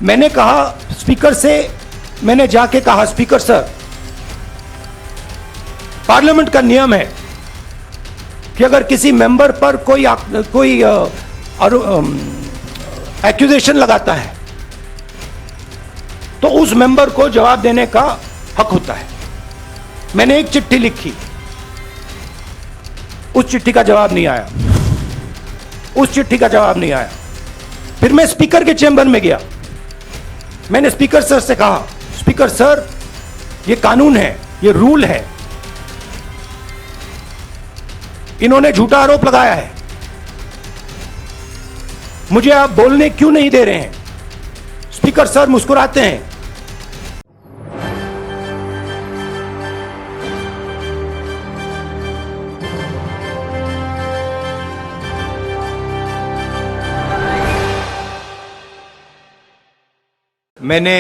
मैंने कहा स्पीकर से, मैंने जाके कहा स्पीकर सर, पार्लियामेंट का नियम है कि अगर किसी मेंबर पर कोई एक्यूजेशन लगाता है तो उस मेंबर को जवाब देने का हक होता है। मैंने एक चिट्ठी लिखी, उस चिट्ठी का जवाब नहीं आया, उस चिट्ठी का जवाब नहीं आया। फिर मैं स्पीकर के चैम्बर में गया, मैंने स्पीकर सर से कहा, स्पीकर सर ये कानून है, ये रूल है, इन्होंने झूठा आरोप लगाया है, मुझे आप बोलने क्यों नहीं दे रहे हैं? स्पीकर सर मुस्कुराते हैं। मैंने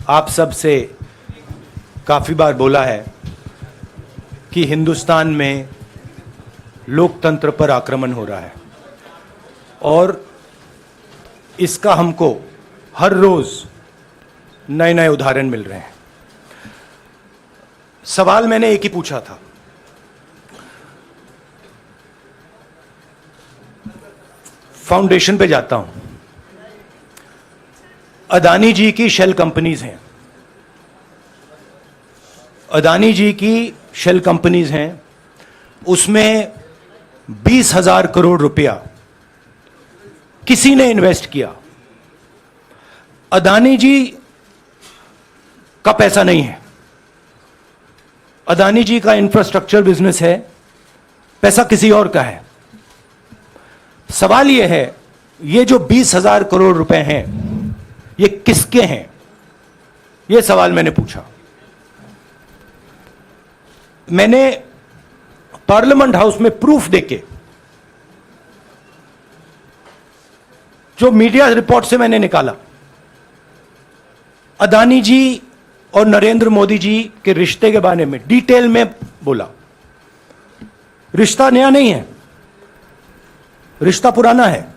आप सब से काफ़ी बार बोला है कि हिंदुस्तान में लोकतंत्र पर आक्रमण हो रहा है और इसका हमको हर रोज़ नए नए उदाहरण मिल रहे हैं। सवाल मैंने एक ही पूछा था, फाउंडेशन पे जाता हूं, अदानी जी की शेल कंपनीज हैं, अदानी जी की शेल कंपनीज हैं, उसमें 20,000 करोड़ रुपया किसी ने इन्वेस्ट किया। अदानी जी का पैसा नहीं है, अदानी जी का इंफ्रास्ट्रक्चर बिजनेस है, पैसा किसी और का है। सवाल यह है, ये जो 20,000 करोड़ रुपए हैं ये किसके हैं? ये सवाल मैंने पूछा। मैंने पार्लियामेंट हाउस में प्रूफ देके, जो मीडिया रिपोर्ट से मैंने निकाला, अदानी जी और नरेंद्र मोदी जी के रिश्ते के बारे में डिटेल में बोला। रिश्ता नया नहीं है, रिश्ता पुराना है।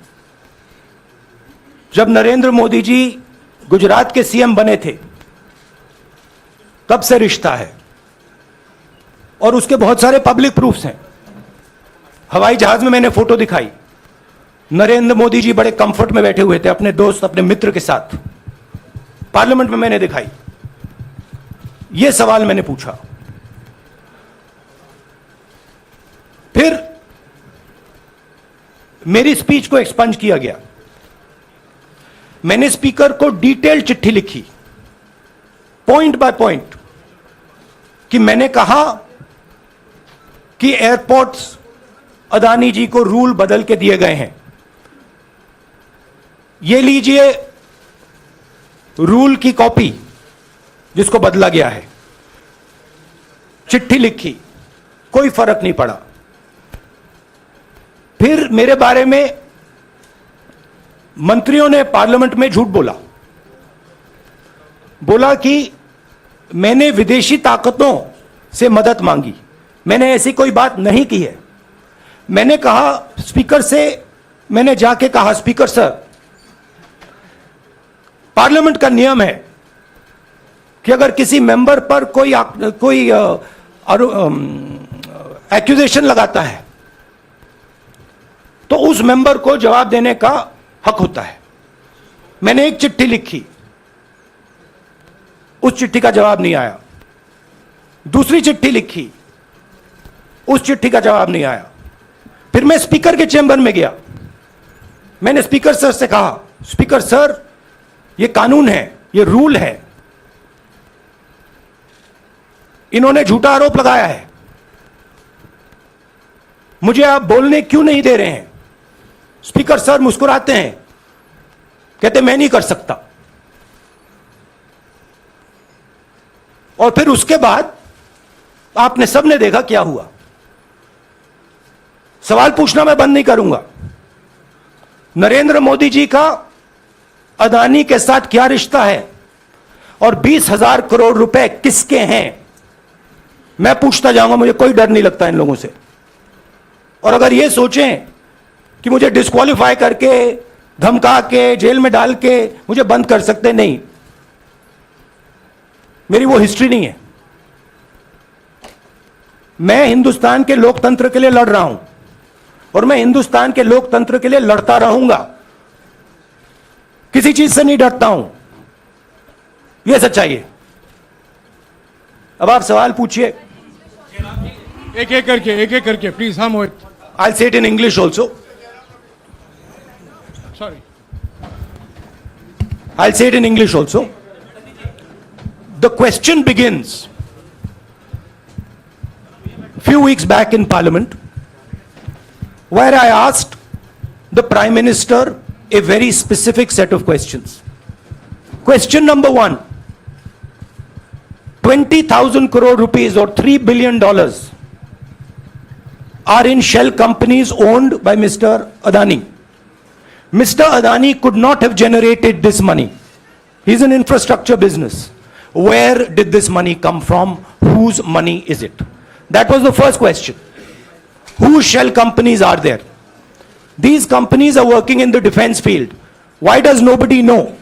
जब नरेंद्र मोदी जी गुजरात के सीएम बने थे तब से रिश्ता है और उसके बहुत सारे पब्लिक प्रूफ्स हैं। हवाई जहाज में मैंने फोटो दिखाई, नरेंद्र मोदी जी बड़े कंफर्ट में बैठे हुए थे अपने दोस्त, अपने मित्र के साथ, पार्लियामेंट में मैंने दिखाई। यह सवाल मैंने पूछा। फिर मेरी स्पीच को एक्सपंज किया गया। मैंने स्पीकर को डिटेल चिट्ठी लिखी, पॉइंट बाय पॉइंट, कि मैंने कहा कि एयरपोर्ट्स अदानी जी को रूल बदल के दिए गए हैं, ये लीजिए रूल की कॉपी जिसको बदला गया है। चिट्ठी लिखी, कोई फर्क नहीं पड़ा। फिर मेरे बारे में मंत्रियों ने पार्लियामेंट में झूठ बोला कि मैंने विदेशी ताकतों से मदद मांगी। मैंने ऐसी कोई बात नहीं की है। मैंने कहा स्पीकर से, मैंने जाके कहा स्पीकर सर, पार्लियामेंट का नियम है कि अगर किसी मेंबर पर कोई एक्यूजेशन लगाता है तो उस मेंबर को जवाब देने का हक होता है। मैंने एक चिट्ठी लिखी, उस चिट्ठी का जवाब नहीं आया। दूसरी चिट्ठी लिखी, उस चिट्ठी का जवाब नहीं आया। फिर मैं स्पीकर के चैम्बर में गया, मैंने स्पीकर सर से कहा, स्पीकर सर ये कानून है, ये रूल है, इन्होंने झूठा आरोप लगाया है, मुझे आप बोलने क्यों नहीं दे रहे हैं? स्पीकर सर मुस्कुराते हैं, कहते मैं नहीं कर सकता। और फिर उसके बाद आपने सबने देखा क्या हुआ। सवाल पूछना मैं बंद नहीं करूंगा। नरेंद्र मोदी जी का अदानी के साथ क्या रिश्ता है और 20,000 करोड़ रुपए किसके हैं, मैं पूछता जाऊंगा। मुझे कोई डर नहीं लगता इन लोगों से। और अगर ये सोचें कि मुझे डिस्क्वालीफाई करके धमका के, जेल में डाल के मुझे बंद कर सकते नहीं, मेरी वो हिस्ट्री नहीं है। मैं हिंदुस्तान के लोकतंत्र के लिए लड़ रहा हूं और मैं हिंदुस्तान के लोकतंत्र के लिए लड़ता रहूंगा, किसी चीज से नहीं डरता हूं, यह सच्चाई है। अब आप सवाल पूछिए, एक एक करके प्लीज। हाँ मोहित, आई से it in English also, sorry, I'll say it in English also. The question begins few weeks back in Parliament, where I asked the Prime Minister a very specific set of questions. Question number one, 20,000 crore rupees or $3 billion are in shell companies owned by Mr. Adani. Mr. Adani could not have generated this money. He's an infrastructure business. Where did this money come from? Whose money is it? That was the first question. Whose shell companies are there? These companies are working in the defense field. Why does nobody know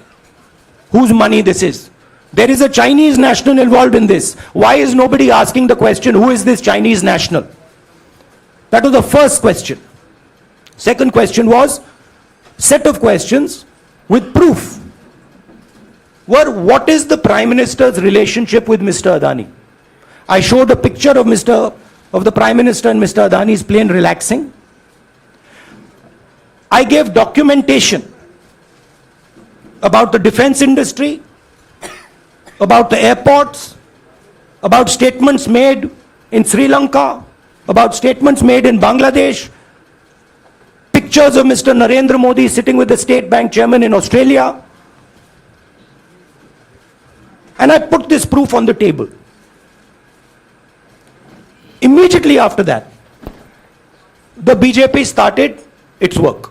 whose money this is? There is a Chinese national involved in this. Why is nobody asking the question, who is this Chinese national? That was the first question. Second question was, set of questions with proof were, what is the Prime Minister's relationship with Mr. Adani? I showed a picture of the Prime Minister and Mr. Adani's plane relaxing. I gave documentation about the defense industry, about the airports, about statements made in Sri Lanka, about statements made in Bangladesh, pictures of Mr. Narendra Modi sitting with the State Bank chairman in Australia. And I put this proof on the table. Immediately after that, the BJP started its work.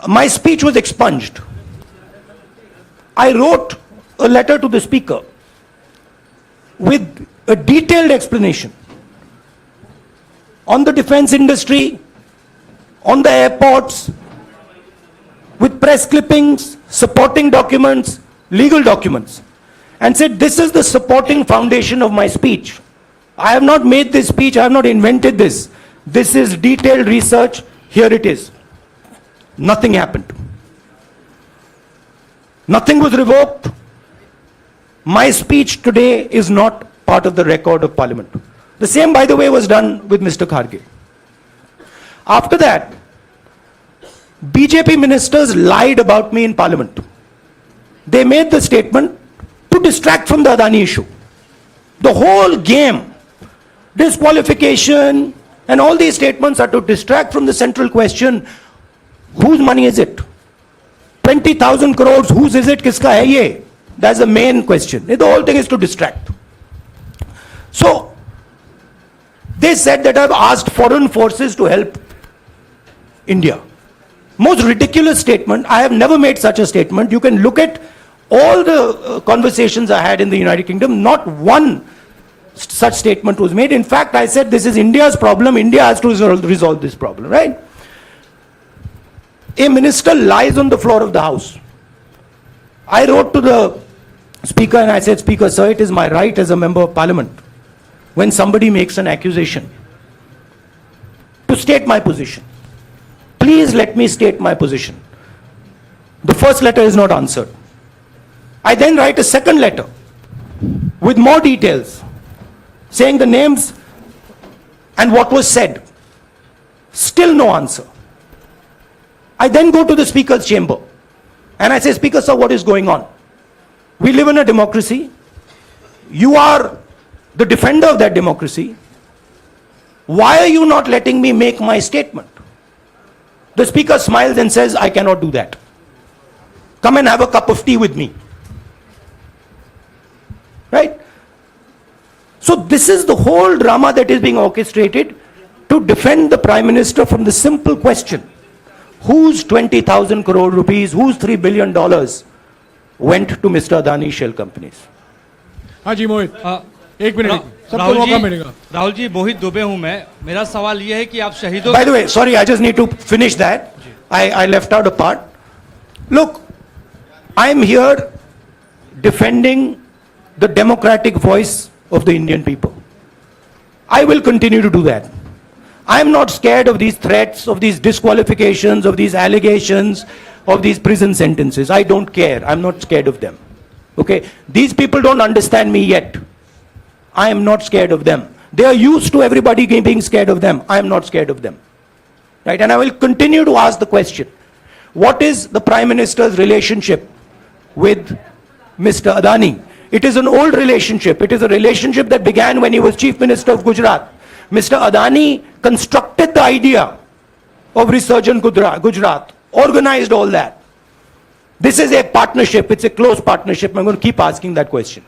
My speech was expunged. I wrote a letter to the Speaker with a detailed explanation on the defense industry, on the airports, with press clippings, supporting documents, legal documents, and said, this is the supporting foundation of my speech. I have not made this speech, I have not invented this. This is detailed research, here it is. Nothing happened. Nothing was revoked. My speech today is not part of the record of Parliament. The same, by the way, was done with Mr. Kharge. After that, BJP ministers lied about me in Parliament. They made the statement to distract from the Adani issue. The whole game, disqualification, and all these statements are to distract from the central question, whose money is it? 20,000 crores, whose is it? Kiska hai ye? That's the main question. The whole thing is to distract. So, they said that I've asked foreign forces to help India. Most ridiculous statement. I have never made such a statement. You can look at all the conversations I had in the United Kingdom. Not one such statement was made. In fact, I said this is India's problem. India has to resolve this problem, right? A minister lies on the floor of the House. I wrote to the Speaker and I said, Speaker, sir, it is my right as a member of Parliament, when somebody makes an accusation, to state my position. Please let me state my position. The first letter is not answered. I then write a second letter with more details, saying the names and what was said. Still no answer. I then go to the Speaker's chamber and I say, Speaker, sir, what is going on? We live in a democracy. You are the defender of that democracy. Why are you not letting me make my statement? The Speaker smiles and says, I cannot do that. Come and have a cup of tea with me. Right? So this is the whole drama that is being orchestrated to defend the Prime Minister from the simple question, whose 20,000 crore rupees, whose $3 billion went to Mr. Adani shell companies? हाँ जी मोहित, एक minute. सबको मौका मिलेगा। राहुल जी, मोहित दुबे हूं मैं। मेरा सवाल यह है कि आप शहीदों By the way, sorry, I just need to finish that. I left out a part. Look, I'm here defending the democratic voice of the Indian people. I will continue to do that. I'm not scared of these threats, of these disqualifications, of these allegations, of these prison sentences. I don't care. I'm not scared of them. Okay? These people don't understand me yet. I am not scared of them. They are used to everybody being scared of them. I am not scared of them. Right? And I will continue to ask the question, what is the Prime Minister's relationship with Mr. Adani? It is an old relationship. It is a relationship that began when he was Chief Minister of Gujarat. Mr. Adani constructed the idea of Resurgent Gujarat, organized all that. This is a partnership. It's a close partnership. I'm going to keep asking that question.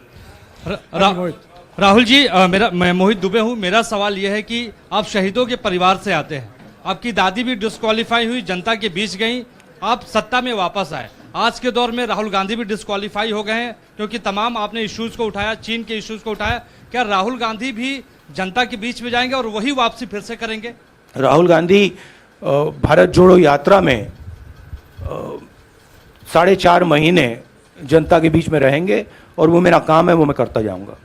Rahul ji, मैं मोहित दुबे हूं। मेरा सवाल यह है कि आप शहीदों के परिवार से आते हैं। आपकी दादी भी डिस्क्वालीफाई हुई, जनता के बीच गई, आप सत्ता में वापस आए। आज के दौर में राहुल गांधी भी डिस्क्वालीफाई हो गए हैं क्योंकि तमाम आपने इश्यूज को उठाया, चीन के इश्यूज को उठाया। क्या राहुल गांधी भी जनता के बीच में जाएंगे और वही वापसी फिर से करेंगे? राहुल गांधी भारत जोड़ो यात्रा में 4.5 महीने जनता के बीच में रहेंगे और वो मेरा काम है, वो मैं करता जाऊंगा।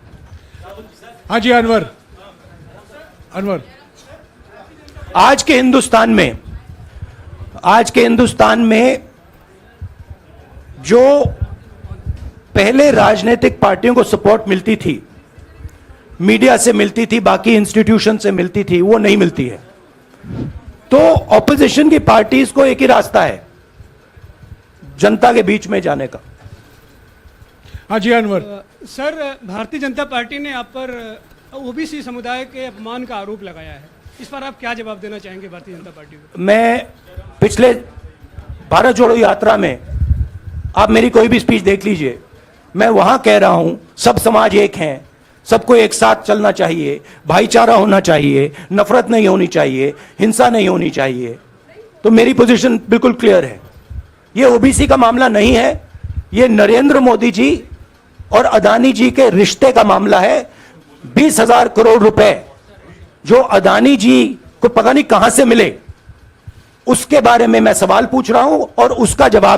हाँ जी, अनवर। आज के हिंदुस्तान में जो पहले राजनीतिक पार्टियों को सपोर्ट मिलती थी, मीडिया से मिलती थी, बाकी इंस्टीट्यूशन से मिलती थी, वो नहीं मिलती है। तो ऑपोजिशन की पार्टीज को एक ही रास्ता है, जनता के बीच में जाने का। हाँ जी, अनवर। सर, भारतीय जनता पार्टी ने आप पर ओबीसी समुदाय के अपमान का आरोप लगाया है। इस पर आप क्या जवाब देना चाहेंगे भारतीय जनता पार्टी को? मैं पिछले भारत जोड़ो यात्रा में, आप मेरी कोई भी स्पीच देख लीजिए, मैं वहां कह रहा हूं सब समाज एक हैं, सबको एक साथ चलना चाहिए, भाईचारा होना चाहिए, नफरत नहीं होनी चाहिए, हिंसा नहीं होनी चाहिए। तो मेरी पोजीशन बिल्कुल क्लियर है। ये ओबीसी का मामला नहीं है, ये नरेंद्र मोदी जी और अदानी जी के रिश्ते का मामला है। 20,000 करोड़ रुपए जो अदानी जी को पता नहीं कहां से मिले, उसके बारे में मैं सवाल पूछ रहा हूं और उसका जवाब